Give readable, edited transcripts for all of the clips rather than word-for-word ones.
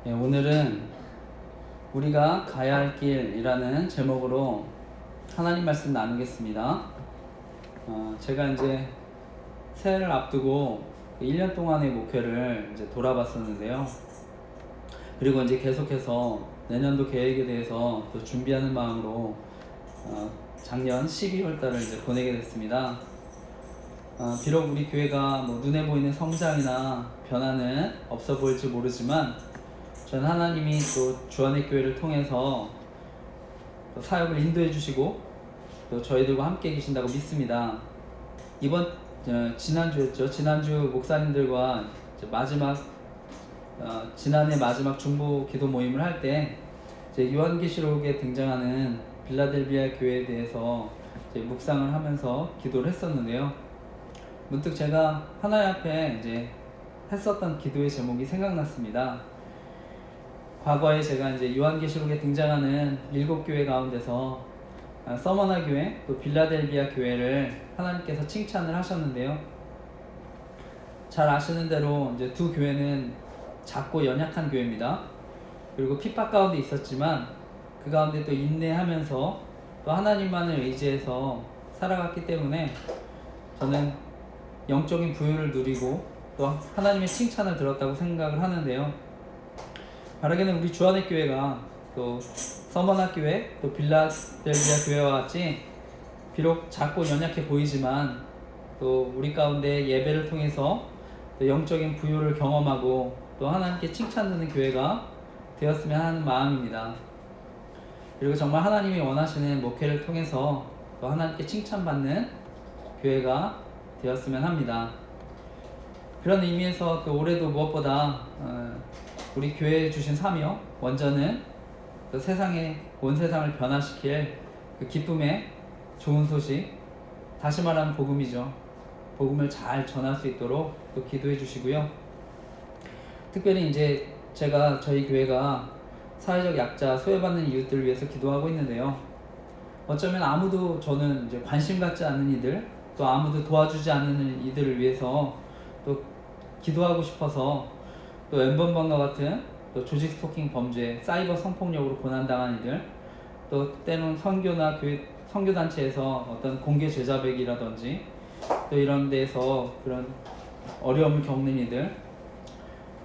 오늘은 우리가 가야 할 길이라는 제목으로 하나님 말씀 나누겠습니다. 제가 이제 새해를 앞두고 1년 동안의 목회를 이제 돌아봤었는데요. 그리고 이제 계속해서 내년도 계획에 대해서 또 준비하는 마음으로 작년 12월 달을 이제 보내게 됐습니다. 비록 우리 교회가 눈에 보이는 성장이나 변화는 없어 보일지 모르지만 저는 하나님이 또 주안의 교회를 통해서 또 사역을 인도해 주시고 또 저희들과 함께 계신다고 믿습니다. 지난주였죠. 지난주 목사님들과 지난해 마지막 중보 기도 모임을 할 때 요한계시록에 등장하는 빌라델비아 교회에 대해서 묵상을 하면서 기도를 했었는데요. 문득 제가 하나님 앞에 했었던 기도의 제목이 생각났습니다. 과거에 제가 요한계시록에 등장하는 7교회 가운데서 서머나 교회, 또 빌라델비아 교회를 하나님께서 칭찬을 하셨는데요. 잘 아시는 대로 두 교회는 작고 연약한 교회입니다. 그리고 핍박 가운데 있었지만 그 가운데 또 인내하면서 또 하나님만을 의지해서 살아갔기 때문에 저는 영적인 부유를 누리고 또 하나님의 칭찬을 들었다고 생각을 하는데요. 바르게는 우리 주안의 교회가 또 서머나 교회, 또 빌라델비아 교회와 같이 비록 작고 연약해 보이지만 또 우리 가운데 예배를 통해서 또 영적인 부유를 경험하고 또 하나님께 칭찬드리는 교회가 되었으면 하는 마음입니다. 그리고 정말 하나님이 원하시는 목회를 통해서 또 하나님께 칭찬받는 교회가 되었으면 합니다. 그런 의미에서 또 올해도 무엇보다 우리 교회에 주신 사명, 먼저는 또 온 세상을 변화시킬 그 기쁨의 좋은 소식, 다시 말하면 복음이죠. 복음을 잘 전할 수 있도록 또 기도해 주시고요. 특별히 제가 저희 교회가 사회적 약자, 소외받는 이웃들을 위해서 기도하고 있는데요. 어쩌면 저는 관심 갖지 않는 이들, 또 아무도 도와주지 않는 이들을 위해서 또 기도하고 싶어서 또 N번방과 같은 또 조직 스토킹 범죄, 사이버 성폭력으로 고난당한 이들, 또 때론 선교단체에서 어떤 공개 제자백이라든지 또 이런 데에서 그런 어려움을 겪는 이들,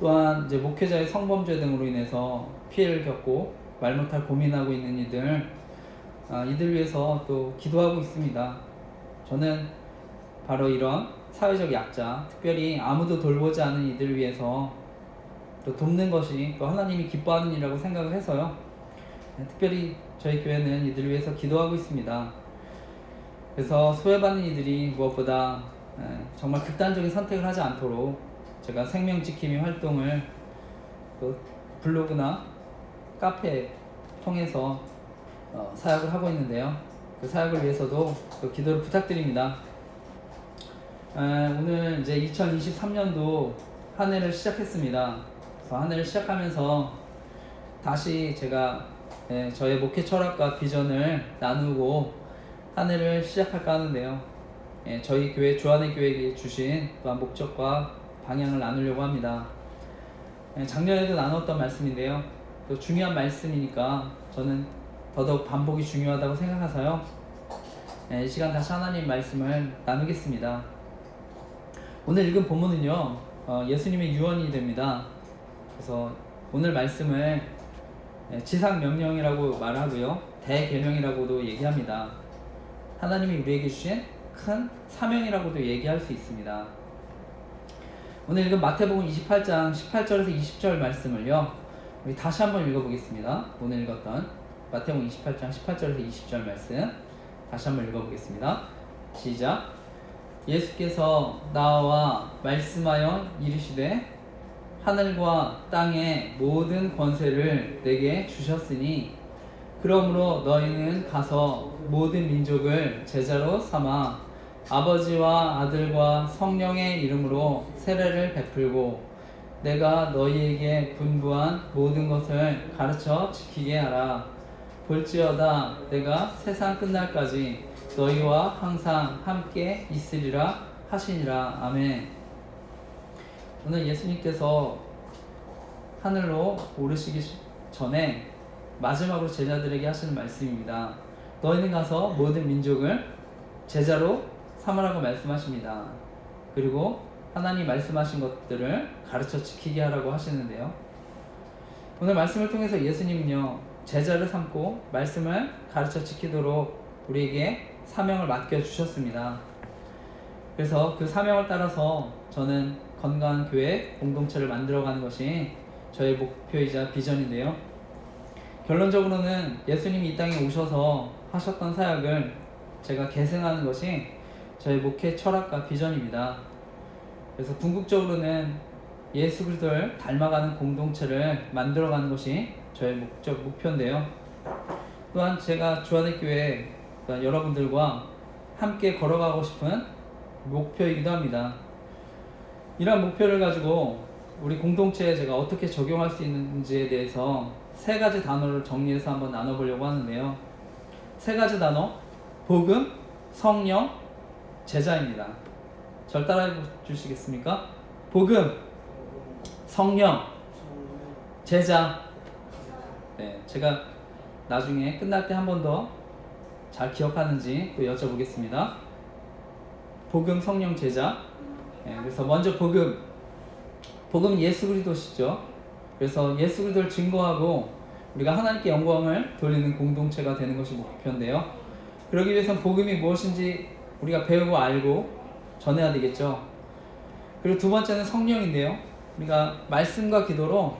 또한 목회자의 성범죄 등으로 인해서 피해를 겪고 말 못할 고민하고 있는 이들 위해서 또 기도하고 있습니다. 저는 바로 이런 사회적 약자, 특별히 아무도 돌보지 않은 이들을 위해서 또 돕는 것이 또 하나님이 기뻐하는 일이라고 생각을 해서요. 특별히 저희 교회는 이들을 위해서 기도하고 있습니다. 그래서 소외받는 이들이 무엇보다 정말 극단적인 선택을 하지 않도록 제가 생명지킴이 활동을 또 블로그나 카페 통해서 사역을 하고 있는데요. 그 사역을 위해서도 또 기도를 부탁드립니다. 오늘 2023년도 한 해를 시작했습니다. 그래서 한 해를 시작하면서 다시 제가 저의 목회 철학과 비전을 나누고 한 해를 시작할까 하는데요. 저희 교회, 주안의 교회에게 주신 또한 목적과 방향을 나누려고 합니다. 작년에도 나눴던 말씀인데요. 또 중요한 말씀이니까 저는 더더욱 반복이 중요하다고 생각해서요. 이 시간 다시 하나님 말씀을 나누겠습니다. 오늘 읽은 본문은요, 예수님의 유언이 됩니다. 그래서 오늘 말씀을 지상명령이라고 말하고요, 대계명이라고도 얘기합니다. 하나님이 우리에게 주신 큰 사명이라고도 얘기할 수 있습니다. 오늘 읽은 마태복음 28장 18절에서 20절 말씀을요, 우리 다시 한번 읽어보겠습니다. 오늘 읽었던 마태복음 28장 18절에서 20절 말씀 다시 한번 읽어보겠습니다. 시작. 예수께서 나와 말씀하여 이르시되 하늘과 땅의 모든 권세를 내게 주셨으니 그러므로 너희는 가서 모든 민족을 제자로 삼아 아버지와 아들과 성령의 이름으로 세례를 베풀고 내가 너희에게 분부한 모든 것을 가르쳐 지키게 하라. 볼지어다 내가 세상 끝날까지 너희와 항상 함께 있으리라 하시니라. 아멘. 오늘 예수님께서 하늘로 오르시기 전에 마지막으로 제자들에게 하시는 말씀입니다. 너희는 가서 모든 민족을 제자로 삼으라고 말씀하십니다. 그리고 하나님 말씀하신 것들을 가르쳐 지키게 하라고 하시는데요. 오늘 말씀을 통해서 예수님은요, 제자를 삼고 말씀을 가르쳐 지키도록 우리에게 사명을 맡겨주셨습니다. 그래서 그 사명을 따라서 저는 건강한 교회 공동체를 만들어가는 것이 저의 목표이자 비전인데요. 결론적으로는 예수님이 이 땅에 오셔서 하셨던 사역을 제가 계승하는 것이 저의 목회 철학과 비전입니다. 그래서 궁극적으로는 예수 그리스도를 닮아가는 공동체를 만들어가는 것이 저의 목표인데요. 또한 제가 주안의교회 여러분들과 함께 걸어가고 싶은 목표이기도 합니다. 이러한 목표를 가지고 우리 공동체에 제가 어떻게 적용할 수 있는지에 대해서 3가지 단어를 정리해서 한번 나눠보려고 하는데요. 3가지 단어, 복음, 성령, 제자입니다. 절 따라해 주시겠습니까? 복음, 성령, 제자. 네, 제가 나중에 끝날 때 한 번 더 잘 기억하는지 또 여쭤보겠습니다. 복음, 성령, 제자. 네, 그래서 먼저 복음은 예수 그리스도시죠. 그래서 예수 그리스도를 증거하고 우리가 하나님께 영광을 돌리는 공동체가 되는 것이 목표인데요. 그러기 위해서는 복음이 무엇인지 우리가 배우고 알고 전해야 되겠죠. 그리고 두 번째는 성령인데요. 우리가 말씀과 기도로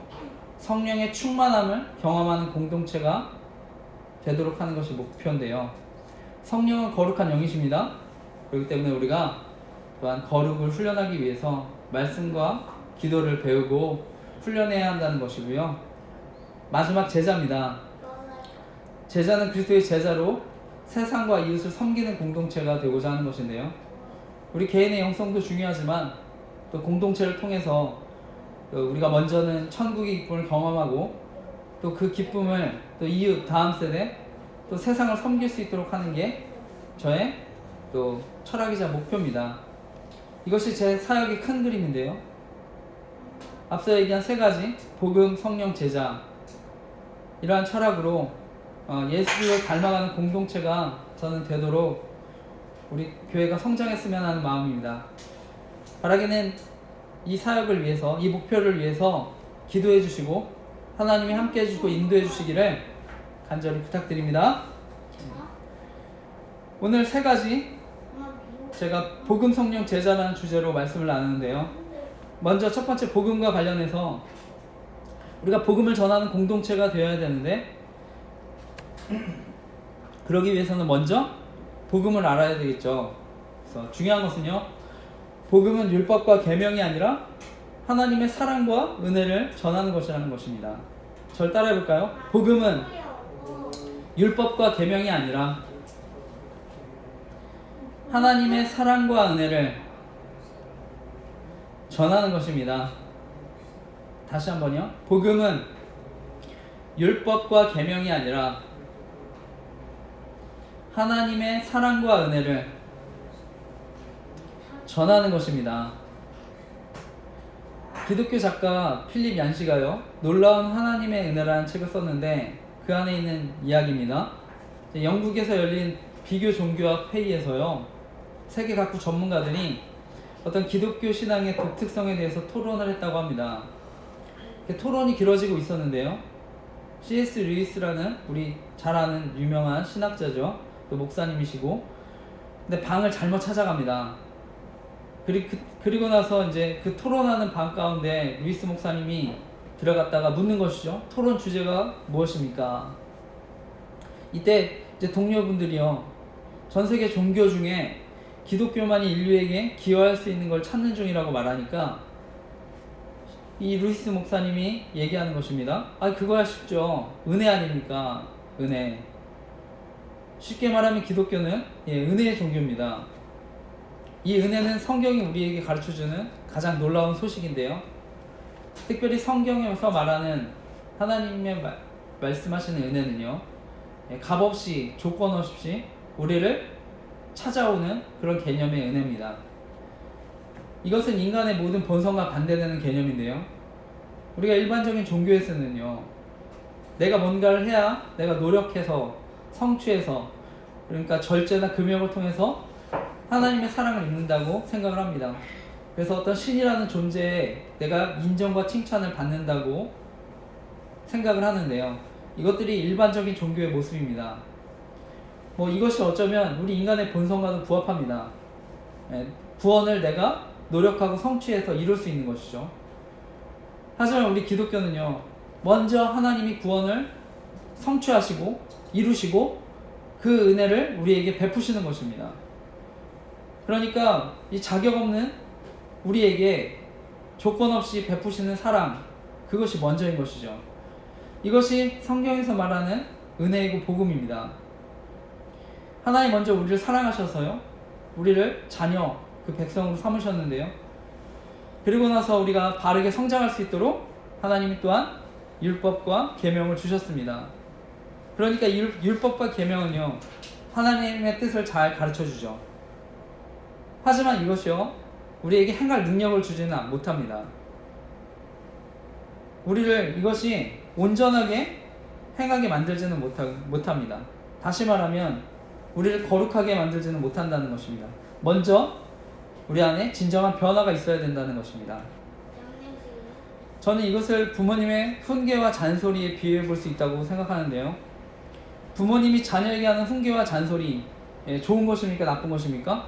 성령의 충만함을 경험하는 공동체가 되도록 하는 것이 목표인데요. 성령은 거룩한 영이십니다. 그렇기 때문에 우리가 또한 거룩을 훈련하기 위해서 말씀과 기도를 배우고 훈련해야 한다는 것이고요. 마지막 제자입니다. 제자는 그리스도의 제자로 세상과 이웃을 섬기는 공동체가 되고자 하는 것인데요. 우리 개인의 영성도 중요하지만 또 공동체를 통해서 또 우리가 먼저는 천국의 기쁨을 경험하고 또 그 기쁨을 또 이웃 다음 세대 또 세상을 섬길 수 있도록 하는 게 저의 또 철학이자 목표입니다. 이것이 제 사역의 큰 그림인데요. 앞서 얘기한 3가지 복음, 성령, 제자, 이러한 철학으로 예수를 닮아가는 공동체가 저는 되도록 우리 교회가 성장했으면 하는 마음입니다. 바라기는 이 사역을 위해서, 이 목표를 위해서 기도해 주시고 하나님이 함께 해주시고 인도해 주시기를 간절히 부탁드립니다. 오늘 3가지 제가 복음, 성령, 제자라는 주제로 말씀을 나누는데요. 먼저 첫 번째 복음과 관련해서 우리가 복음을 전하는 공동체가 되어야 되는데 그러기 위해서는 먼저 복음을 알아야 되겠죠. 그래서 중요한 것은요, 복음은 율법과 계명이 아니라 하나님의 사랑과 은혜를 전하는 것이라는 것입니다. 절 따라해 볼까요? 복음은 율법과 계명이 아니라 하나님의 사랑과 은혜를 전하는 것입니다. 다시 한번요. 복음은 율법과 계명이 아니라 하나님의 사랑과 은혜를 전하는 것입니다. 기독교 작가 필립 얀시가요, 놀라운 하나님의 은혜라는 책을 썼는데 그 안에 있는 이야기입니다. 영국에서 열린 비교 종교학 회의에서요, 세계 각국 전문가들이 어떤 기독교 신앙의 독특성에 대해서 토론을 했다고 합니다. 토론이 길어지고 있었는데요. C.S. 루이스라는 우리 잘 아는 유명한 신학자죠. 또 목사님이시고, 근데 방을 잘못 찾아갑니다. 그리고 나서 이제 그 토론하는 방 가운데 루이스 목사님이 들어갔다가 묻는 것이죠. 토론 주제가 무엇입니까? 이때 이제 동료분들이요, 전 세계 종교 중에 기독교만이 인류에게 기여할 수 있는 걸 찾는 중이라고 말하니까 이 루이스 목사님이 얘기하는 것입니다. 그거야 쉽죠. 은혜 아닙니까? 은혜. 쉽게 말하면 기독교는 은혜의 종교입니다. 이 은혜는 성경이 우리에게 가르쳐주는 가장 놀라운 소식인데요. 특별히 성경에서 말하는 하나님의 말씀하시는 은혜는요, 값없이 조건 없이 우리를 찾아오는 그런 개념의 은혜입니다. 이것은 인간의 모든 본성과 반대되는 개념인데요. 우리가 일반적인 종교에서는요, 내가 뭔가를 해야 내가 노력해서 성취해서, 그러니까 절제나 금욕을 통해서 하나님의 사랑을 입는다고 생각을 합니다. 그래서 어떤 신이라는 존재에 내가 인정과 칭찬을 받는다고 생각을 하는데요, 이것들이 일반적인 종교의 모습입니다. 이것이 어쩌면 우리 인간의 본성과도 부합합니다. 구원을 내가 노력하고 성취해서 이룰 수 있는 것이죠. 하지만 우리 기독교는요, 먼저 하나님이 구원을 성취하시고 이루시고 그 은혜를 우리에게 베푸시는 것입니다. 그러니까 이 자격 없는 우리에게 조건 없이 베푸시는 사랑, 그것이 먼저인 것이죠. 이것이 성경에서 말하는 은혜이고 복음입니다. 하나님 먼저 우리를 사랑하셔서요, 우리를 자녀, 그 백성으로 삼으셨는데요, 그리고 나서 우리가 바르게 성장할 수 있도록 하나님이 또한 율법과 계명을 주셨습니다. 그러니까 율법과 계명은요, 하나님의 뜻을 잘 가르쳐주죠. 하지만 이것이요, 우리에게 행할 능력을 주지는 못합니다. 우리를 이것이 온전하게 행하게 만들지는 못합니다. 다시 말하면 우리를 거룩하게 만들지는 못한다는 것입니다. 먼저 우리 안에 진정한 변화가 있어야 된다는 것입니다. 저는 이것을 부모님의 훈계와 잔소리에 비유해 볼 수 있다고 생각하는데요, 부모님이 자녀에게 하는 훈계와 잔소리, 좋은 것입니까? 나쁜 것입니까?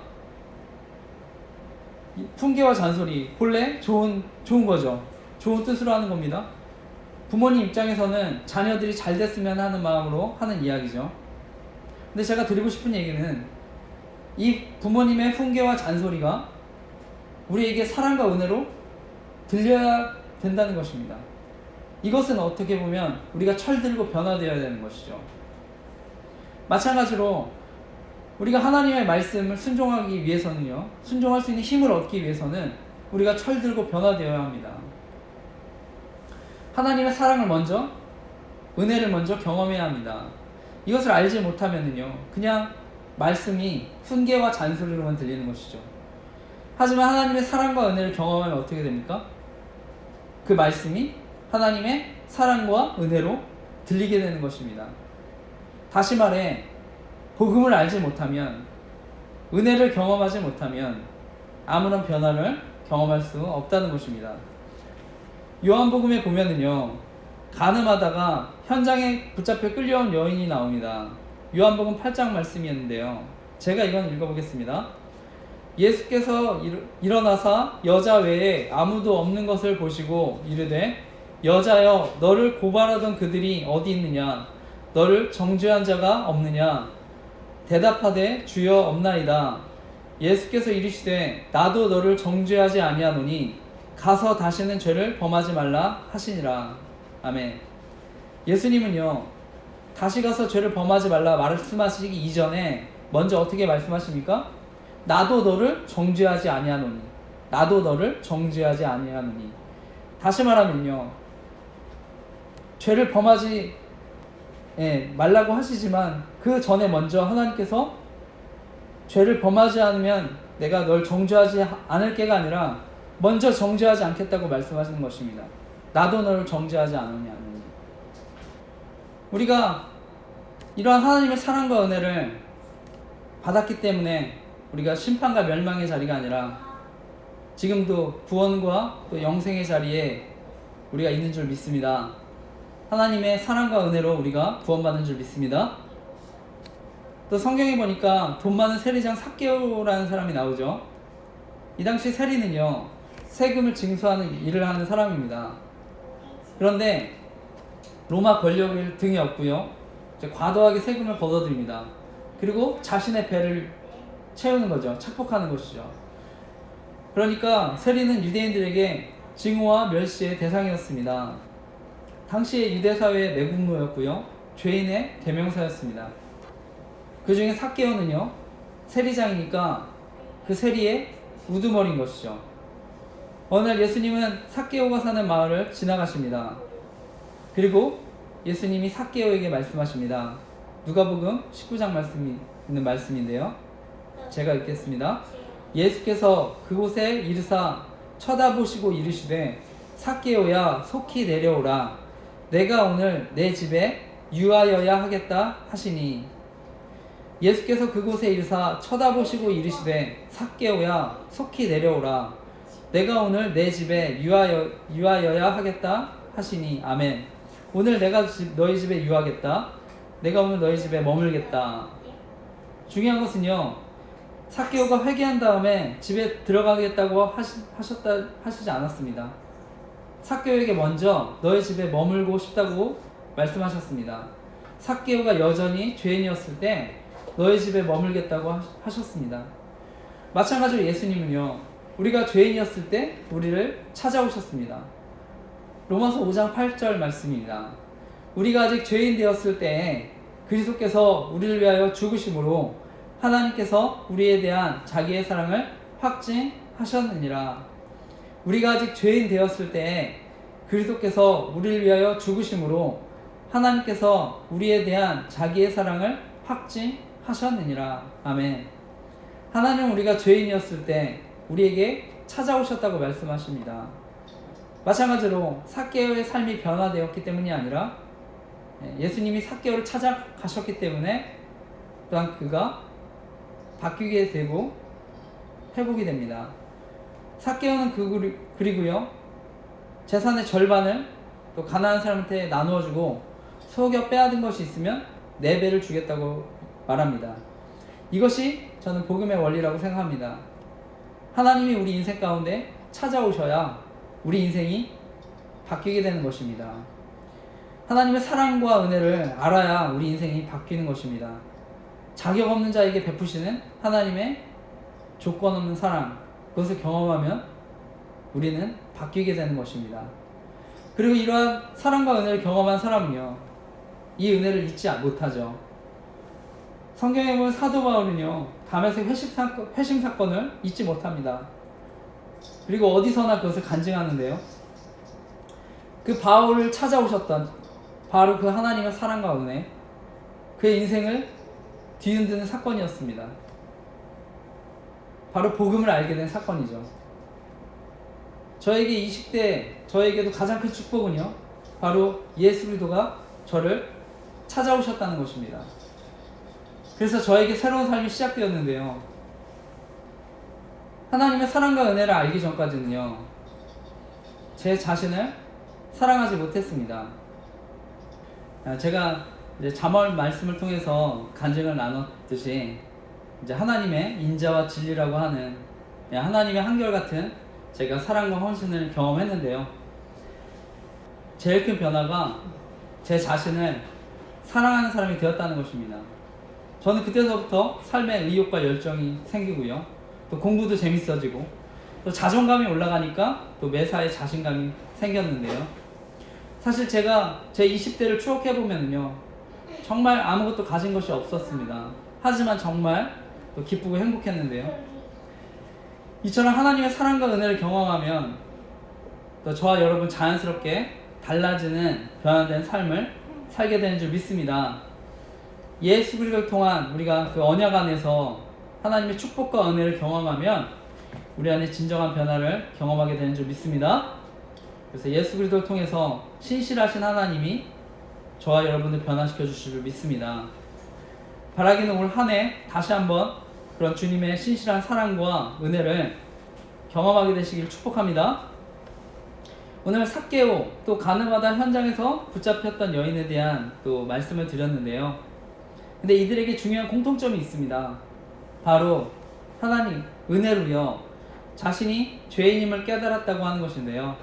훈계와 잔소리 본래 좋은 거죠. 좋은 뜻으로 하는 겁니다. 부모님 입장에서는 자녀들이 잘 됐으면 하는 마음으로 하는 이야기죠. 근데 제가 드리고 싶은 얘기는, 이 부모님의 훈계와 잔소리가 우리에게 사랑과 은혜로 들려야 된다는 것입니다. 이것은 어떻게 보면 우리가 철들고 변화되어야 되는 것이죠. 마찬가지로 우리가 하나님의 말씀을 순종하기 위해서는요, 순종할 수 있는 힘을 얻기 위해서는 우리가 철들고 변화되어야 합니다. 하나님의 사랑을 먼저, 은혜를 먼저 경험해야 합니다. 이것을 알지 못하면은요, 그냥 말씀이 훈계와 잔소리로만 들리는 것이죠. 하지만 하나님의 사랑과 은혜를 경험하면 어떻게 됩니까? 그 말씀이 하나님의 사랑과 은혜로 들리게 되는 것입니다. 다시 말해, 복음을 알지 못하면, 은혜를 경험하지 못하면 아무런 변화를 경험할 수 없다는 것입니다. 요한복음에 보면은요, 간음하다가 현장에 붙잡혀 끌려온 여인이 나옵니다. 요한복음 8장 말씀이었는데요, 제가 이건 읽어보겠습니다. 예수께서 일어나사 여자 외에 아무도 없는 것을 보시고 이르되, 여자여, 너를 고발하던 그들이 어디 있느냐? 너를 정죄한 자가 없느냐? 대답하되, 주여, 없나이다. 예수께서 이르시되, 나도 너를 정죄하지 아니하노니 가서 다시는 죄를 범하지 말라 하시니라. 아멘. 예수님은요, 다시 가서 죄를 범하지 말라 말씀하시기 이전에 먼저 어떻게 말씀하십니까? 나도 너를 정죄하지 아니하노니. 나도 너를 정죄하지 아니하노니. 다시 말하면요, 죄를 범하지 말라고 하시지만 그 전에 먼저 하나님께서 죄를 범하지 않으면 내가 널 정죄하지 않을게가 아니라 먼저 정죄하지 않겠다고 말씀하시는 것입니다. 나도 너를 정죄하지 않으냐. 우리가 이러한 하나님의 사랑과 은혜를 받았기 때문에 우리가 심판과 멸망의 자리가 아니라 지금도 구원과 또 영생의 자리에 우리가 있는 줄 믿습니다. 하나님의 사랑과 은혜로 우리가 구원받는 줄 믿습니다. 또 성경에 보니까 돈 많은 세리장 삭개오라는 사람이 나오죠. 이 당시 세리는요, 세금을 징수하는 일을 하는 사람입니다. 그런데 로마 권력을 등에 업고요, 과도하게 세금을 걷어들입니다. 그리고 자신의 배를 채우는 거죠. 착복하는 것이죠. 그러니까 세리는 유대인들에게 증오와 멸시의 대상이었습니다. 당시의 유대사회의 매국노였고요, 죄인의 대명사였습니다. 그 중에 삭개오는요, 세리장이니까 그 세리의 우두머리인 것이죠. 어느 날 예수님은 삭개오가 사는 마을을 지나가십니다. 그리고 예수님이 삭개오에게 말씀하십니다. 누가복음 19장 말씀이 있는 말씀인데요, 제가 읽겠습니다. 예수께서 그곳에 이르사 쳐다보시고 이르시되, 삭개오야 속히 내려오라. 내가 오늘 내 집에 유하여야 하겠다 하시니 예수께서 그곳에 이르사 쳐다보시고 이르시되 삭개오야 속히 내려오라. 내가 오늘 내 집에 유하여야 하겠다 하시니 아멘. 오늘 내가 너희 집에 유하겠다. 내가 오늘 너희 집에 머물겠다. 중요한 것은요, 삭개오가 회개한 다음에 집에 들어가겠다고 하시지 않았습니다. 삭개오에게 먼저 너희 집에 머물고 싶다고 말씀하셨습니다. 삭개오가 여전히 죄인이었을 때 너희 집에 머물겠다고 하셨습니다. 마찬가지로 예수님은요, 우리가 죄인이었을 때 우리를 찾아오셨습니다. 로마서 5장 8절 말씀입니다. 우리가 아직 죄인 되었을 때 그리스도께서 우리를 위하여 죽으심으로 하나님께서 우리에 대한 자기의 사랑을 확증하셨느니라. 우리가 아직 죄인 되었을 때 그리스도께서 우리를 위하여 죽으심으로 하나님께서 우리에 대한 자기의 사랑을 확증하셨느니라. 아멘. 하나님은 우리가 죄인이었을 때 우리에게 찾아오셨다고 말씀하십니다. 마찬가지로 삭개오의 삶이 변화되었기 때문이 아니라 예수님이 삭개오를 찾아가셨기 때문에 또한 그가 바뀌게 되고 회복이 됩니다. 삭개오는 그리고요, 재산의 절반을 또 가난한 사람한테 나누어주고 속여 빼앗은 것이 있으면 4배를 주겠다고 말합니다. 이것이 저는 복음의 원리라고 생각합니다. 하나님이 우리 인생 가운데 찾아오셔야 우리 인생이 바뀌게 되는 것입니다. 하나님의 사랑과 은혜를 알아야 우리 인생이 바뀌는 것입니다. 자격 없는 자에게 베푸시는 하나님의 조건 없는 사랑, 그것을 경험하면 우리는 바뀌게 되는 것입니다. 그리고 이러한 사랑과 은혜를 경험한 사람은요, 이 은혜를 잊지 못하죠. 성경에 보면 사도 바울은요, 다메섹 회심 사건을 잊지 못합니다. 그리고 어디서나 그것을 간증하는데요, 그 바울을 찾아오셨던 바로 그 하나님의 사랑과 은혜, 그의 인생을 뒤흔드는 사건이었습니다. 바로 복음을 알게 된 사건이죠. 저에게 20대 저에게도 가장 큰 축복은요, 바로 예수 그리스도가 저를 찾아오셨다는 것입니다. 그래서 저에게 새로운 삶이 시작되었는데요, 하나님의 사랑과 은혜를 알기 전까지는요, 제 자신을 사랑하지 못했습니다. 제가 이제 잠언 말씀을 통해서 간증을 나눴듯이 이제 하나님의 인자와 진리라고 하는 하나님의 한결같은 제가 사랑과 헌신을 경험했는데요, 제일 큰 변화가 제 자신을 사랑하는 사람이 되었다는 것입니다. 저는 그때서부터 삶에 의욕과 열정이 생기고요, 또 공부도 재밌어지고 또 자존감이 올라가니까 또 매사에 자신감이 생겼는데요, 사실 제가 제 20대를 추억해보면요, 정말 아무것도 가진 것이 없었습니다. 하지만 정말 또 기쁘고 행복했는데요, 이처럼 하나님의 사랑과 은혜를 경험하면 또 저와 여러분 자연스럽게 달라지는 변화된 삶을 살게 되는 줄 믿습니다. 예수 그리스도를 통한 우리가 그 언약 안에서 하나님의 축복과 은혜를 경험하면 우리 안에 진정한 변화를 경험하게 되는 줄 믿습니다. 그래서 예수 그리스도를 통해서 신실하신 하나님이 저와 여러분을 변화시켜 주실 줄 믿습니다. 바라기는 올 한 해 다시 한번 그런 주님의 신실한 사랑과 은혜를 경험하게 되시길 축복합니다. 오늘 삭개오 또 가늠하다 현장에서 붙잡혔던 여인에 대한 또 말씀을 드렸는데요, 근데 이들에게 중요한 공통점이 있습니다. 바로 하나님 은혜로요, 자신이 죄인임을 깨달았다고 하는 것인데요,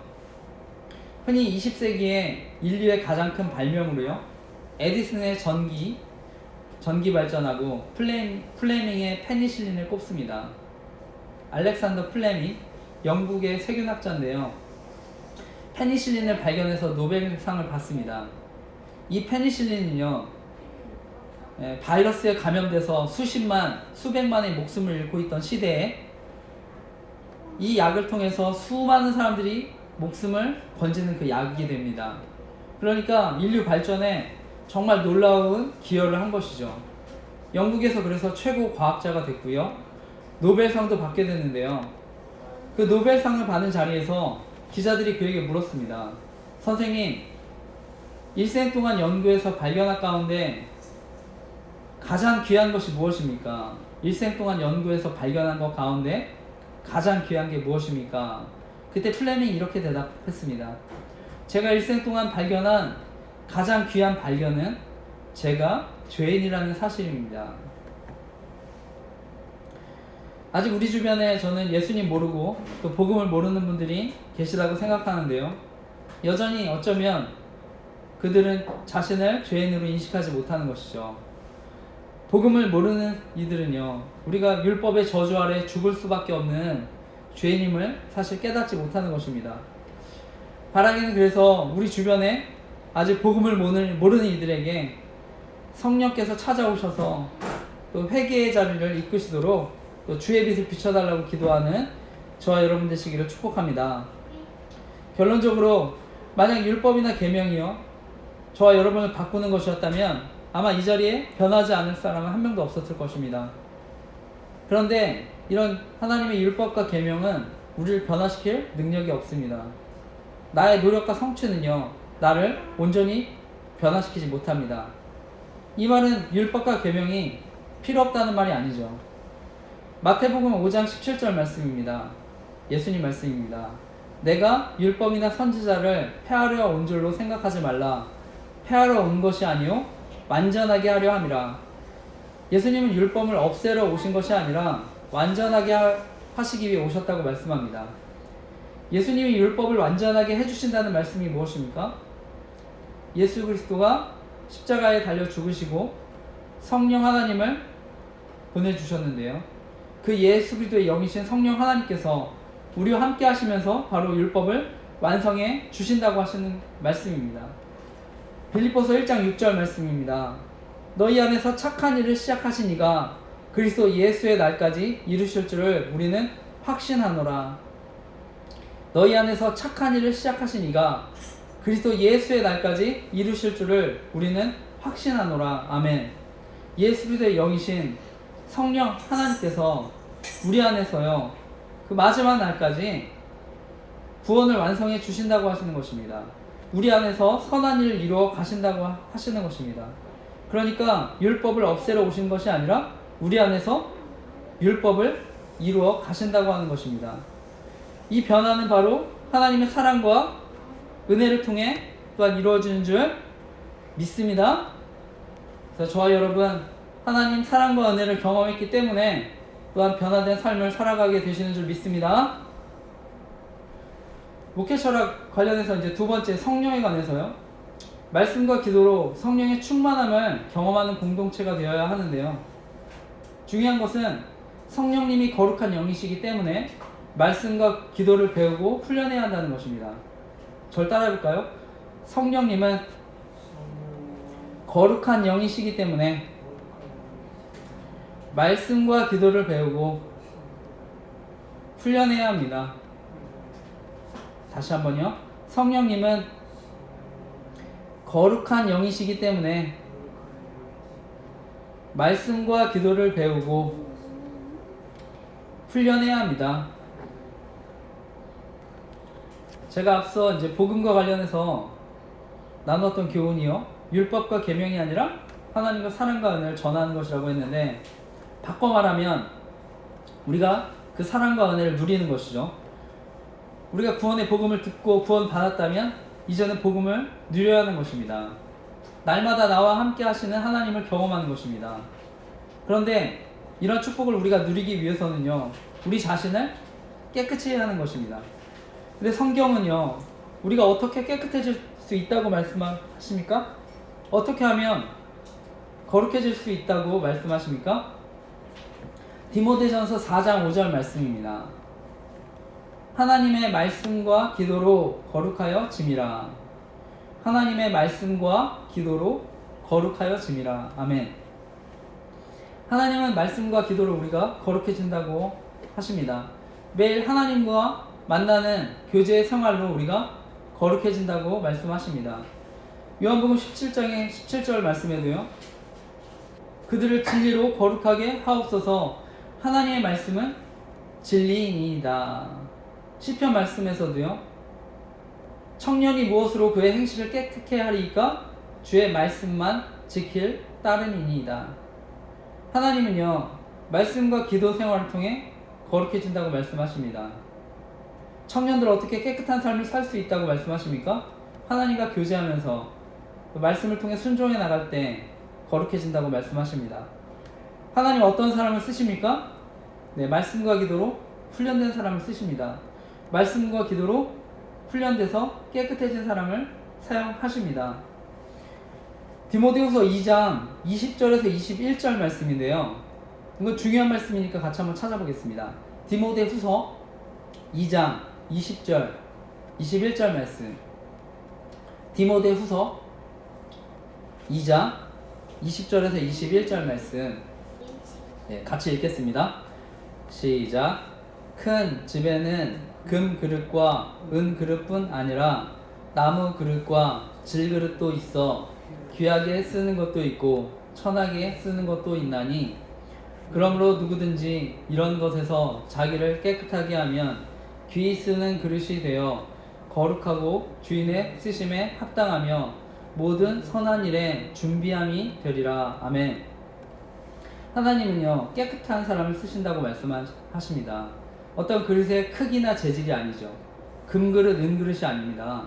흔히 20세기에 인류의 가장 큰 발명으로요, 에디슨의 전기 발전하고 플레밍의 페니실린을 꼽습니다. 알렉산더 플레밍, 영국의 세균학자인데요, 페니실린을 발견해서 노벨상을 받습니다. 이 페니실린은요, 바이러스에 감염돼서 수백만의 목숨을 잃고 있던 시대에 이 약을 통해서 수많은 사람들이 목숨을 건지는 그 약이 됩니다. 그러니까 인류 발전에 정말 놀라운 기여를 한 것이죠. 영국에서 그래서 최고 과학자가 됐고요, 노벨상도 받게 됐는데요, 그 노벨상을 받은 자리에서 기자들이 그에게 물었습니다. 선생님, 일생 동안 연구해서 발견한 가운데 가장 귀한 것이 무엇입니까? 일생 동안 연구해서 발견한 것 가운데 가장 귀한 게 무엇입니까? 그때 플레밍이 이렇게 대답했습니다. 제가 일생 동안 발견한 가장 귀한 발견은 제가 죄인이라는 사실입니다. 아직 우리 주변에 저는 예수님 모르고 또 복음을 모르는 분들이 계시다고 생각하는데요. 여전히 어쩌면 그들은 자신을 죄인으로 인식하지 못하는 것이죠. 복음을 모르는 이들은요, 우리가 율법의 저주 아래 죽을 수밖에 없는 죄인임을 사실 깨닫지 못하는 것입니다. 바라기는 그래서 우리 주변에 아직 복음을 모르는 이들에게 성령께서 찾아오셔서 또 회개의 자리를 이끄시도록 또 주의 빛을 비춰달라고 기도하는 저와 여러분 되시기를 축복합니다. 결론적으로 만약 율법이나 계명이요 저와 여러분을 바꾸는 것이었다면 아마 이 자리에 변하지 않을 사람은 한 명도 없었을 것입니다. 그런데 이런 하나님의 율법과 계명은 우리를 변화시킬 능력이 없습니다. 나의 노력과 성취는요 나를 온전히 변화시키지 못합니다. 이 말은 율법과 계명이 필요 없다는 말이 아니죠. 마태복음 5장 17절 말씀입니다. 예수님 말씀입니다. 내가 율법이나 선지자를 폐하려 온 줄로 생각하지 말라. 폐하러 온 것이 아니요 완전하게 하려 함이라. 예수님은 율법을 없애러 오신 것이 아니라 완전하게 하시기 위해 오셨다고 말씀합니다. 예수님이 율법을 완전하게 해주신다는 말씀이 무엇입니까? 예수 그리스도가 십자가에 달려 죽으시고 성령 하나님을 보내주셨는데요. 그 예수 그리스도의 영이신 성령 하나님께서 우리와 함께 하시면서 바로 율법을 완성해 주신다고 하시는 말씀입니다. 빌립보서 1장 6절 말씀입니다. 너희 안에서 착한 일을 시작하신 이가 그리스도 예수의 날까지 이루실 줄을 우리는 확신하노라. 너희 안에서 착한 일을 시작하신 이가 그리스도 예수의 날까지 이루실 줄을 우리는 확신하노라. 아멘. 예수 그리스도의 영이신 성령 하나님께서 우리 안에서요 그 마지막 날까지 구원을 완성해 주신다고 하시는 것입니다. 우리 안에서 선한 일을 이루어 가신다고 하시는 것입니다. 그러니까 율법을 없애러 오신 것이 아니라 우리 안에서 율법을 이루어 가신다고 하는 것입니다. 이 변화는 바로 하나님의 사랑과 은혜를 통해 또한 이루어지는 줄 믿습니다. 그래서 저와 여러분 하나님 사랑과 은혜를 경험했기 때문에 또한 변화된 삶을 살아가게 되시는 줄 믿습니다. 목회 철학 관련해서 이제 두 번째 성령에 관해서요. 말씀과 기도로 성령의 충만함을 경험하는 공동체가 되어야 하는데요. 중요한 것은 성령님이 거룩한 영이시기 때문에 말씀과 기도를 배우고 훈련해야 한다는 것입니다. 절 따라해 볼까요? 성령님은 거룩한 영이시기 때문에 말씀과 기도를 배우고 훈련해야 합니다. 다시 한번요. 성령님은 거룩한 영이시기 때문에 말씀과 기도를 배우고 훈련해야 합니다. 제가 앞서 이제 복음과 관련해서 나눴던 교훈이요. 율법과 계명이 아니라 하나님과 사랑과 은혜를 전하는 것이라고 했는데 바꿔 말하면 우리가 그 사랑과 은혜를 누리는 것이죠. 우리가 구원의 복음을 듣고 구원 받았다면 이제는 복음을 누려야 하는 것입니다. 날마다 나와 함께 하시는 하나님을 경험하는 것입니다. 그런데 이런 축복을 우리가 누리기 위해서는요 우리 자신을 깨끗이 해야 하는 것입니다. 근데 성경은요 우리가 어떻게 깨끗해질 수 있다고 말씀하십니까? 어떻게 하면 거룩해질 수 있다고 말씀하십니까? 디모데전서 4장 5절 말씀입니다. 하나님의 말씀과 기도로 거룩하여 짐이라. 하나님의 말씀과 기도로 거룩하여 짐이라. 아멘. 하나님은 말씀과 기도로 우리가 거룩해진다고 하십니다. 매일 하나님과 만나는 교제의 생활로 우리가 거룩해진다고 말씀하십니다. 요한복음 17장의 17절 말씀에도요. 그들을 진리로 거룩하게 하옵소서. 하나님의 말씀은 진리이니이다. 시편 말씀에서도요. 청년이 무엇으로 그의 행실을 깨끗게 하리이까? 주의 말씀만 지킬 따름이니이다. 하나님은요, 말씀과 기도 생활을 통해 거룩해진다고 말씀하십니다. 청년들 어떻게 깨끗한 삶을 살 수 있다고 말씀하십니까? 하나님과 교제하면서 그 말씀을 통해 순종해 나갈 때 거룩해진다고 말씀하십니다. 하나님 어떤 사람을 쓰십니까? 네, 말씀과 기도로 훈련된 사람을 쓰십니다. 말씀과 기도로 훈련돼서 깨끗해진 사람을 사용하십니다. 디모데후서 2장 20절에서 21절 말씀인데요. 이건 중요한 말씀이니까 같이 한번 찾아보겠습니다. 디모데후서 2장 20절 21절 말씀. 디모데후서 2장 20절에서 21절 말씀. 네, 같이 읽겠습니다. 시작. 큰 집에는 금 그릇과 은 그릇뿐 아니라 나무 그릇과 질 그릇도 있어 귀하게 쓰는 것도 있고 천하게 쓰는 것도 있나니, 그러므로 누구든지 이런 것에서 자기를 깨끗하게 하면 귀히 쓰는 그릇이 되어 거룩하고 주인의 쓰심에 합당하며 모든 선한 일에 준비함이 되리라. 아멘. 하나님은요, 깨끗한 사람을 쓰신다고 말씀하십니다. 어떤 그릇의 크기나 재질이 아니죠. 금그릇, 은그릇이 아닙니다.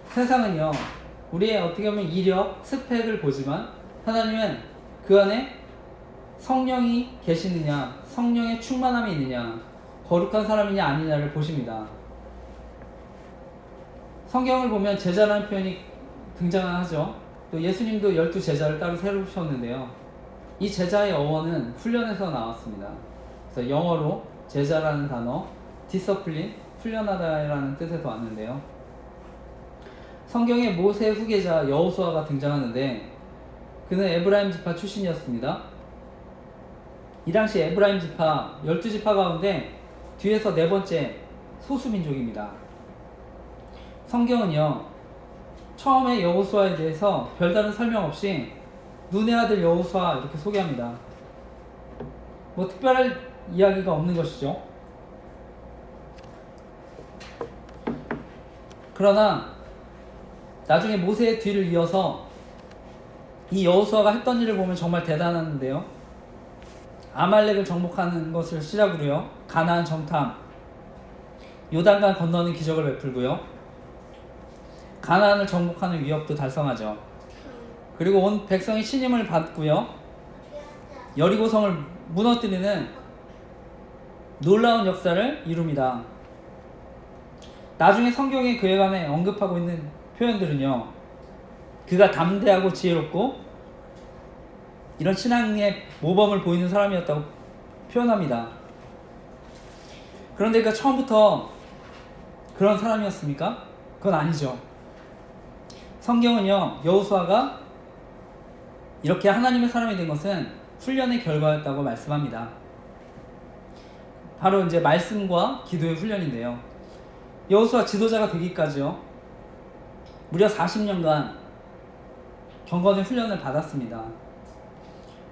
세상은요, 우리의 어떻게 보면 이력, 스펙을 보지만 하나님은 그 안에 성령이 계시느냐, 성령의 충만함이 있느냐, 거룩한 사람이냐 아니냐를 보십니다. 성경을 보면 제자라는 표현이 등장하죠. 또 예수님도 12제자를 따로 세우셨는데요. 이 제자의 어원은 훈련에서 나왔습니다. 그래서 영어로 제자라는 단어, 디서플린, 훈련하다라는 뜻에서 왔는데요. 성경에 모세 후계자 여호수아가 등장하는데 그는 에브라임 지파 출신이었습니다. 이 당시 에브라임 지파 12지파 가운데 뒤에서 네 번째 소수민족입니다. 성경은요, 처음에 여호수아에 대해서 별다른 설명 없이 눈의 아들 여호수아 이렇게 소개합니다. 뭐 특별한 이야기가 없는 것이죠. 그러나 나중에 모세의 뒤를 이어서 이 여호수아가 했던 일을 보면 정말 대단한데요. 아말렉을 정복하는 것을 시작으로요, 가나안 정탐, 요단강 건너는 기적을 베풀고요, 가나안을 정복하는 위협도 달성하죠. 그리고 온 백성이 신임을 받고요, 여리고성을 무너뜨리는 놀라운 역사를 이룹니다. 나중에 성경에 그에 관해 언급하고 있는 표현들은요, 그가 담대하고 지혜롭고 이런 신앙의 모범을 보이는 사람이었다고 표현합니다. 그런데 그가 처음부터 그런 사람이었습니까? 그건 아니죠. 성경은요, 여호수아가 이렇게 하나님의 사람이 된 것은 훈련의 결과였다고 말씀합니다. 바로 이제 말씀과 기도의 훈련인데요. 여호수아 지도자가 되기까지요, 무려 40년간 경건의 훈련을 받았습니다.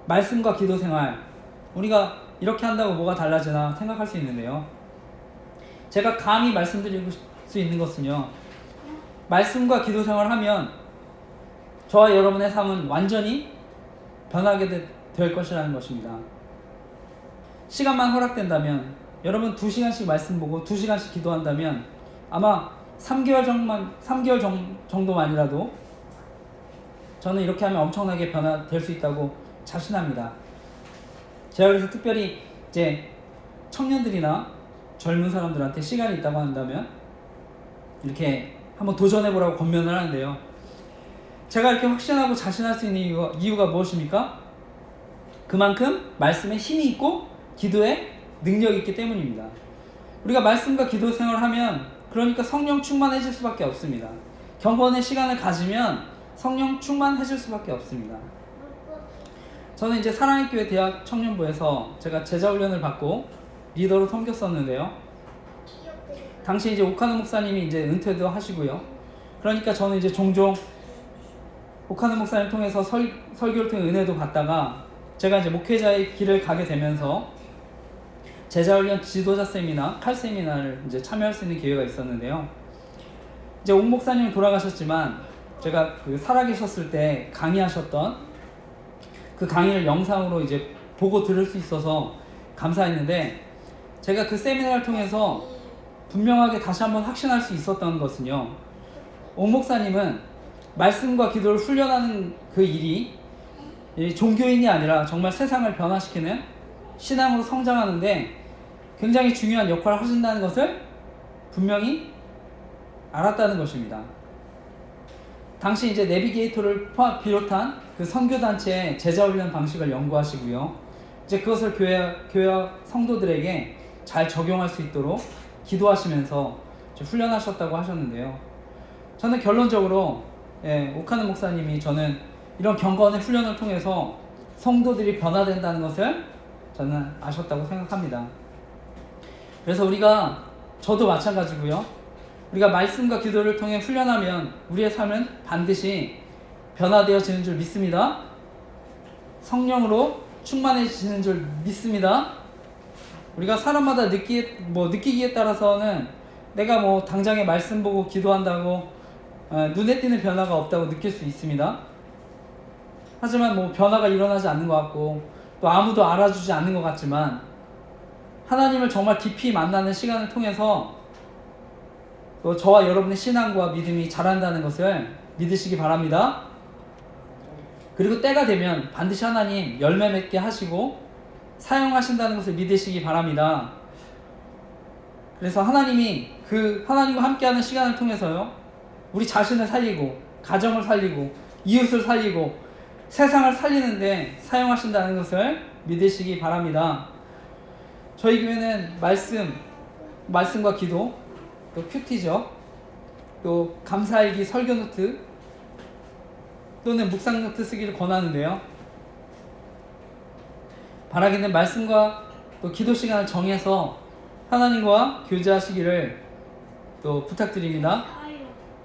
말씀과 기도 생활, 우리가 이렇게 한다고 뭐가 달라지나 생각할 수 있는데요. 제가 감히 말씀드릴 수 있는 것은요, 말씀과 기도 생활을 하면 저와 여러분의 삶은 완전히 변하게 될 것이라는 것입니다. 시간만 허락된다면, 여러분 2시간씩 말씀 보고 2시간씩 기도한다면 아마 3개월 정도만이라도 저는 이렇게 하면 엄청나게 변화될 수 있다고 자신합니다. 제가 그래서 특별히 이제 청년들이나 젊은 사람들한테 시간이 있다고 한다면 이렇게 한번 도전해보라고 권면을 하는데요. 제가 이렇게 확신하고 자신할 수 있는 이유가 무엇입니까? 그만큼 말씀에 힘이 있고 기도에 능력이 있기 때문입니다. 우리가 말씀과 기도 생활을 하면, 그러니까 성령 충만해질 수밖에 없습니다. 경건의 시간을 가지면 성령 충만해질 수밖에 없습니다. 저는 이제 사랑의 교회 대학 청년부에서 제가 제자훈련을 받고 리더로 섬겼었는데요. 당시 이제 오카노 목사님이 이제 은퇴도 하시고요. 그러니까 저는 이제 종종 오카노 목사님 통해서 설교를 통해 은혜도 받다가 제가 이제 목회자의 길을 가게 되면서 제자훈련 지도자 세미나, 칼 세미나를 이제 참여할 수 있는 기회가 있었는데요. 이제 옥 목사님은 돌아가셨지만 제가 그 살아계셨을 때 강의하셨던 그 강의를 영상으로 이제 보고 들을 수 있어서 감사했는데, 제가 그 세미나를 통해서 분명하게 다시 한번 확신할 수 있었던 것은요, 옥 목사님은 말씀과 기도를 훈련하는 그 일이 종교인이 아니라 정말 세상을 변화시키는 신앙으로 성장하는데 굉장히 중요한 역할을 하신다는 것을 분명히 알았다는 것입니다. 당시 이제 내비게이터를 비롯한 그 선교단체의 제자훈련 방식을 연구하시고요, 이제 그것을 교회와 성도들에게 잘 적용할 수 있도록 기도하시면서 훈련하셨다고 하셨는데요. 저는 결론적으로 옥하는 목사님이 저는 이런 경건의 훈련을 통해서 성도들이 변화된다는 것을 저는 아셨다고 생각합니다. 그래서 저도 마찬가지고요, 우리가 말씀과 기도를 통해 훈련하면 우리의 삶은 반드시 변화되어지는 줄 믿습니다. 성령으로 충만해지는 줄 믿습니다. 우리가 사람마다 느끼기에 따라서는 내가 당장에 말씀 보고 기도한다고 눈에 띄는 변화가 없다고 느낄 수 있습니다. 하지만 변화가 일어나지 않는 것 같고 또 아무도 알아주지 않는 것 같지만, 하나님을 정말 깊이 만나는 시간을 통해서 또 저와 여러분의 신앙과 믿음이 자란다는 것을 믿으시기 바랍니다. 그리고 때가 되면 반드시 하나님 열매 맺게 하시고 사용하신다는 것을 믿으시기 바랍니다. 그래서 하나님과 함께하는 시간을 통해서요, 우리 자신을 살리고 가정을 살리고 이웃을 살리고 세상을 살리는데 사용하신다는 것을 믿으시기 바랍니다. 저희 교회는 말씀과 기도, 또 큐티죠, 또 감사일기 설교 노트 또는 묵상 노트 쓰기를 권하는데요, 바라기는 말씀과 또 기도 시간을 정해서 하나님과 교제하시기를 또 부탁드립니다.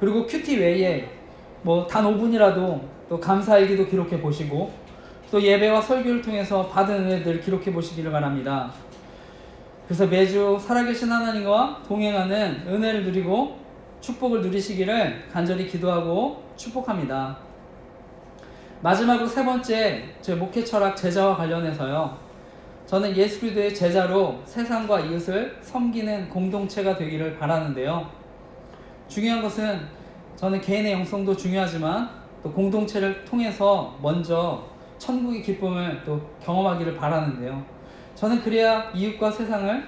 그리고 큐티 외에 단 5분이라도 또 감사일기도 기록해 보시고 또 예배와 설교를 통해서 받은 은혜들 기록해 보시기를 바랍니다. 그래서 매주 살아계신 하나님과 동행하는 은혜를 누리고 축복을 누리시기를 간절히 기도하고 축복합니다. 마지막으로 세 번째, 제 목회 철학 제자와 관련해서요, 저는 예수 그리스도의 제자로 세상과 이웃을 섬기는 공동체가 되기를 바라는데요, 중요한 것은 저는 개인의 영성도 중요하지만 또 공동체를 통해서 먼저 천국의 기쁨을 또 경험하기를 바라는데요, 저는 그래야 이웃과 세상을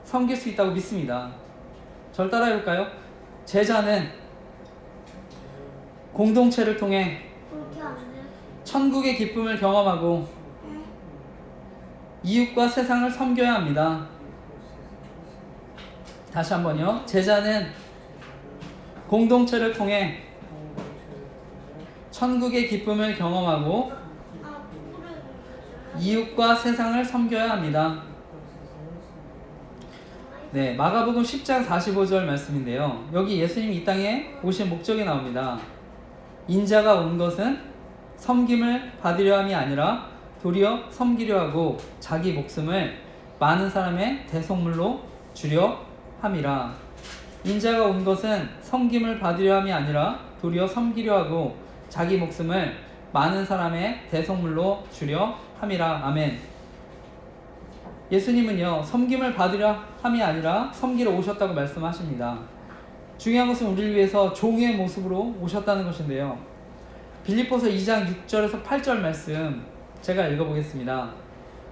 섬길 수 있다고 믿습니다. 저를 따라해볼까요? 제자는 공동체를 통해 천국의 기쁨을 경험하고 이웃과 세상을 섬겨야 합니다. 다시 한번요. 제자는 공동체를 통해 천국의 기쁨을 경험하고 이웃과 세상을 섬겨야 합니다. 네, 마가복음 10장 45절 말씀인데요, 여기 예수님이 이 땅에 오신 목적이 나옵니다. 인자가 온 것은 섬김을 받으려 함이 아니라 도리어 섬기려 하고 자기 목숨을 많은 사람의 대속물로 주려 함이라. 인자가 온 것은 섬김을 받으려 함이 아니라 도리어 섬기려 하고 자기 목숨을 많은 사람의 대속물로 주려 함이라. 아멘. 예수님은요, 섬김을 받으려 함이 아니라 섬기러 오셨다고 말씀하십니다. 중요한 것은 우리를 위해서 종의 모습으로 오셨다는 것인데요, 빌립보서 2장 6절에서 8절 말씀 제가 읽어보겠습니다.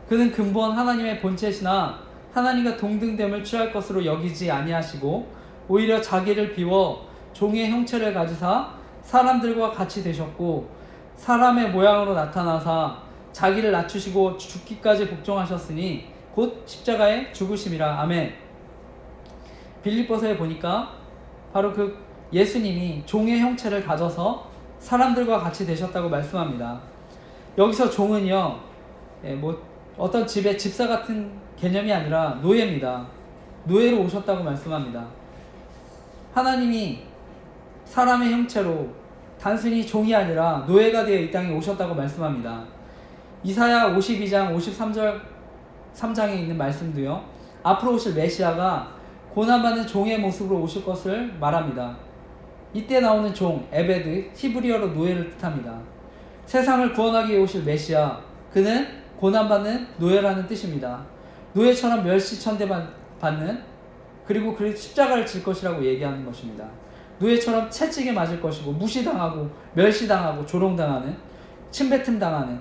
그는 근본 하나님의 본체시나 하나님과 동등됨을 취할 것으로 여기지 아니하시고 오히려 자기를 비워 종의 형체를 가지사 사람들과 같이 되셨고 사람의 모양으로 나타나사 자기를 낮추시고 죽기까지 복종하셨으니 곧 십자가에 죽으심이라. 아멘. 빌립보서에 보니까 바로 그 예수님이 종의 형체를 가져서 사람들과 같이 되셨다고 말씀합니다. 여기서 종은요, 어떤 집의 집사 같은 개념이 아니라 노예입니다. 노예로 오셨다고 말씀합니다. 하나님이 사람의 형체로 단순히 종이 아니라 노예가 되어 이 땅에 오셨다고 말씀합니다. 이사야 52장 53장에 있는 말씀도요, 앞으로 오실 메시아가 고난받는 종의 모습으로 오실 것을 말합니다. 이때 나오는 종, 에베드, 히브리어로 노예를 뜻합니다. 세상을 구원하기 위해 오실 메시아, 그는 고난받는 노예라는 뜻입니다. 노예처럼 멸시천대받는, 그리고 그 십자가를 질 것이라고 얘기하는 것입니다. 노예처럼 채찍에 맞을 것이고, 무시당하고 멸시당하고 조롱당하는, 침뱉음당하는,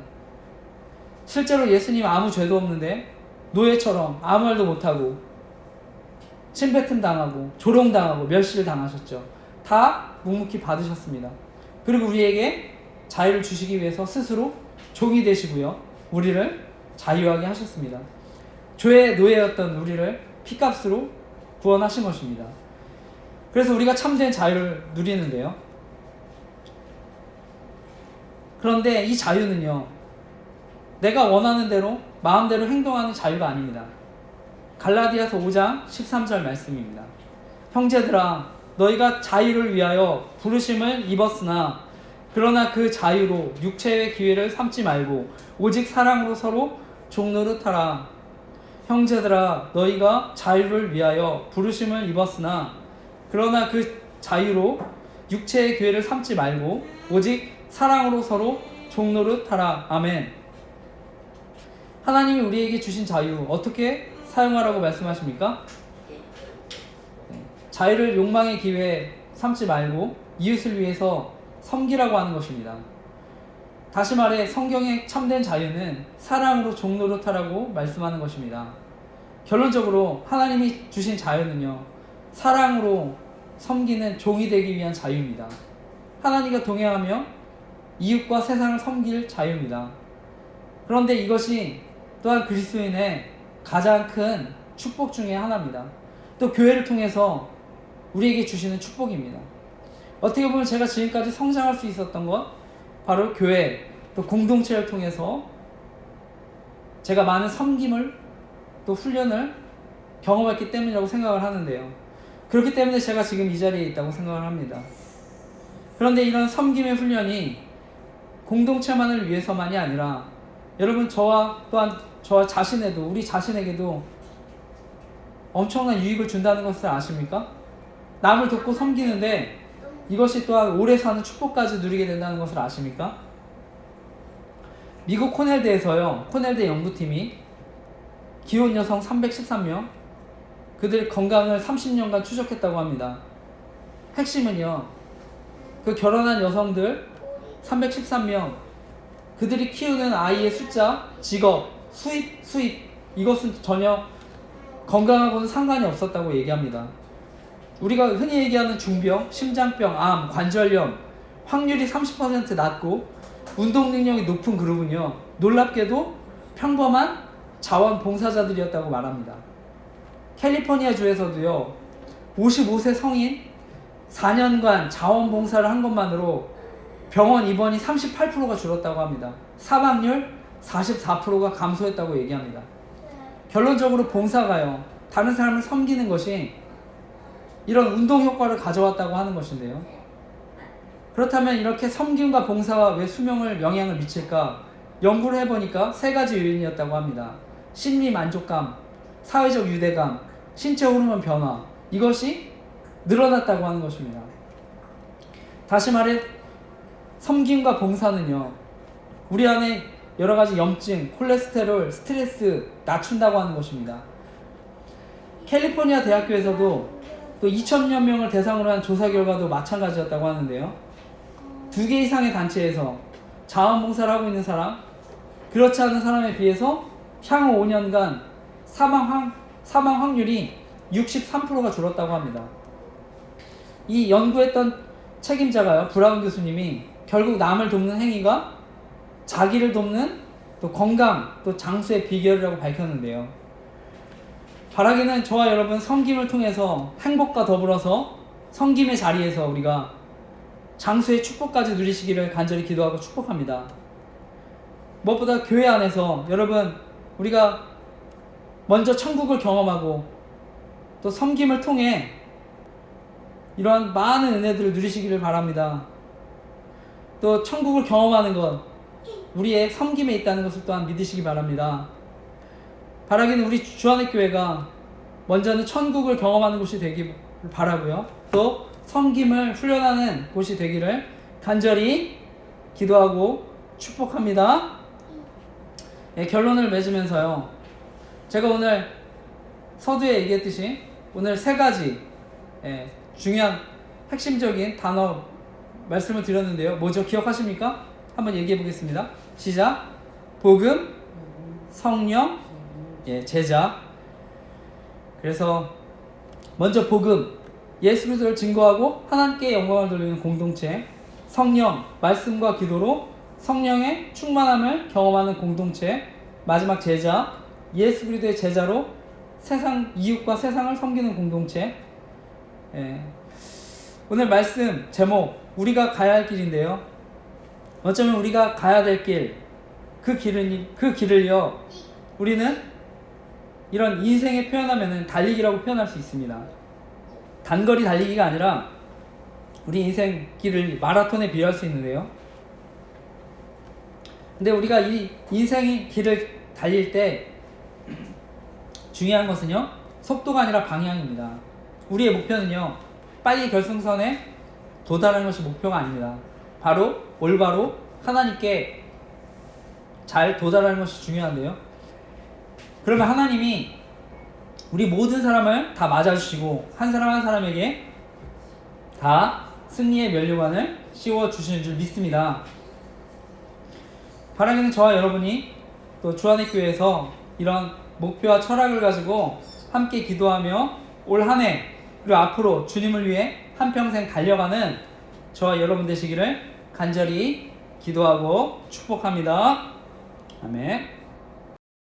실제로 예수님 아무 죄도 없는데 노예처럼 아무 말도 못하고 침뱉음당하고 조롱당하고 멸시를 당하셨죠. 다 묵묵히 받으셨습니다. 그리고 우리에게 자유를 주시기 위해서 스스로 종이 되시고요, 우리를 자유하게 하셨습니다. 죄의 노예였던 우리를 피값으로 구원하신 것입니다. 그래서 우리가 참된 자유를 누리는데요. 그런데 이 자유는요, 내가 원하는 대로 마음대로 행동하는 자유가 아닙니다. 갈라디아서 5장 13절 말씀입니다. 형제들아, 너희가 자유를 위하여 부르심을 입었으나 그러나 그 자유로 육체의 기회를 삼지 말고 오직 사랑으로 서로 종노릇하라. 형제들아, 너희가 자유를 위하여 부르심을 입었으나 그러나 그 자유로 육체의 기회를 삼지 말고 오직 사랑으로 서로 종노릇하라. 아멘. 하나님이 우리에게 주신 자유 어떻게 사용하라고 말씀하십니까? 자유를 욕망의 기회에 삼지 말고 이웃을 위해서 섬기라고 하는 것입니다. 다시 말해 성경의 참된 자유는 사랑으로 종노릇하라고 말씀하는 것입니다. 결론적으로 하나님이 주신 자유는요, 사랑으로 섬기는 종이 되기 위한 자유입니다. 하나님과 동행하며 이웃과 세상을 섬길 자유입니다. 그런데 이것이 또한 그리스도인의 가장 큰 축복 중에 하나입니다. 또 교회를 통해서 우리에게 주시는 축복입니다. 어떻게 보면 제가 지금까지 성장할 수 있었던 것, 바로 교회 또 공동체를 통해서 제가 많은 섬김을 또 훈련을 경험했기 때문이라고 생각을 하는데요. 그렇기 때문에 제가 지금 이 자리에 있다고 생각을 합니다. 그런데 이런 섬김의 훈련이 공동체만을 위해서만이 아니라 여러분, 또한 저와 자신에도, 우리 자신에게도 엄청난 유익을 준다는 것을 아십니까? 남을 돕고 섬기는데 이것이 또한 오래 사는 축복까지 누리게 된다는 것을 아십니까? 미국 코넬대에서요, 코넬대 연구팀이 기혼 여성 313명, 그들의 건강을 30년간 추적했다고 합니다. 핵심은요, 그 결혼한 여성들 313명, 그들이 키우는 아이의 숫자, 직업, 수입, 이것은 전혀 건강하고는 상관이 없었다고 얘기합니다. 우리가 흔히 얘기하는 중병, 심장병, 암, 관절염 확률이 30% 낮고 운동 능력이 높은 그룹은요, 놀랍게도 평범한 자원봉사자들이었다고 말합니다. 캘리포니아 주에서도요, 55세 성인 4년간 자원봉사를 한 것만으로 병원 입원이 38%가 줄었다고 합니다. 사망률 44%가 감소했다고 얘기합니다. 결론적으로 봉사가요, 다른 사람을 섬기는 것이 이런 운동 효과를 가져왔다고 하는 것인데요. 그렇다면 이렇게 섬김과 봉사가 왜 수명을 영향을 미칠까? 연구를 해보니까 3가지 요인이었다고 합니다. 심리 만족감, 사회적 유대감, 신체 호르몬 변화, 이것이 늘어났다고 하는 것입니다. 다시 말해 섬김과 봉사는요, 우리 안에 여러 가지 염증, 콜레스테롤, 스트레스 낮춘다고 하는 것입니다. 캘리포니아 대학교에서도 또 2,000여 명을 대상으로 한 조사 결과도 마찬가지였다고 하는데요. 2개 이상의 단체에서 자원봉사를 하고 있는 사람, 그렇지 않은 사람에 비해서 향후 5년간 사망 확률이 63%가 줄었다고 합니다. 이 연구했던 책임자가요, 브라운 교수님이 결국 남을 돕는 행위가 자기를 돕는 또 건강 또 장수의 비결이라고 밝혔는데요. 바라기는 저와 여러분 섬김을 통해서 행복과 더불어서 섬김의 자리에서 우리가 장수의 축복까지 누리시기를 간절히 기도하고 축복합니다. 무엇보다 교회 안에서 여러분, 우리가 먼저 천국을 경험하고 또 섬김을 통해 이러한 많은 은혜들을 누리시기를 바랍니다. 또 천국을 경험하는 것, 우리의 섬김에 있다는 것을 또한 믿으시기 바랍니다. 바라기는 우리 주안의 교회가 먼저는 천국을 경험하는 곳이 되길 바라고요. 또 섬김을 훈련하는 곳이 되기를 간절히 기도하고 축복합니다. 예, 결론을 맺으면서요. 제가 오늘 서두에 얘기했듯이 오늘 세 가지 중요한 핵심적인 단어 말씀을 드렸는데요. 뭐죠? 기억하십니까? 한번 얘기해 보겠습니다. 시작. 복음, 성령, 제자. 그래서 먼저 복음, 예수 그리스도를 증거하고 하나님께 영광을 돌리는 공동체. 성령, 말씀과 기도로 성령의 충만함을 경험하는 공동체. 마지막 제자, 예수 그리스도의 제자로 세상 이웃과 세상을 섬기는 공동체. 오늘 말씀 제목, 우리가 가야 할 길인데요. 어쩌면 우리가 가야 될 길, 그 길을요, 우리는 이런 인생에 표현하면은 달리기라고 표현할 수 있습니다. 단거리 달리기가 아니라 우리 인생 길을 마라톤에 비유할 수 있는데요. 근데 우리가 이 인생의 길을 달릴 때 중요한 것은요, 속도가 아니라 방향입니다. 우리의 목표는요, 빨리 결승선에 도달하는 것이 목표가 아닙니다. 바로 올바로 하나님께 잘 도달하는 것이 중요한데요. 그러면 하나님이 우리 모든 사람을 다 맞아주시고 한 사람 한 사람에게 다 승리의 면류관을 씌워주시는 줄 믿습니다. 바라기는 저와 여러분이 또 주안의교회에서 이런 목표와 철학을 가지고 함께 기도하며 올 한 해 그리고 앞으로 주님을 위해 한평생 달려가는 저와 여러분 되시기를 간절히 기도하고 축복합니다. 아멘.